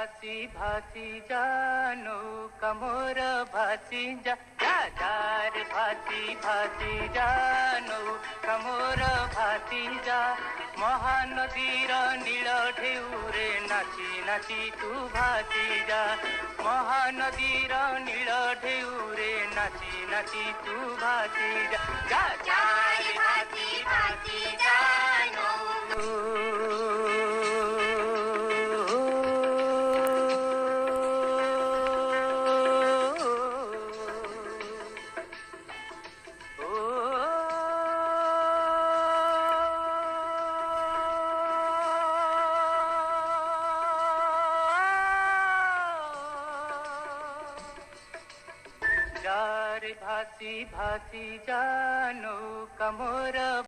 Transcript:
भासी भासी जानो कमोर भासी जा जार भासी भासी जानो कमोर भासी जा महानदीर नील ढेउरे नाची नाची तू भासी जा महानदीर नील ढेउरे नाची नाची तू भासी जा जार भासी भासी जानो जार भासी भासी जानो कमोर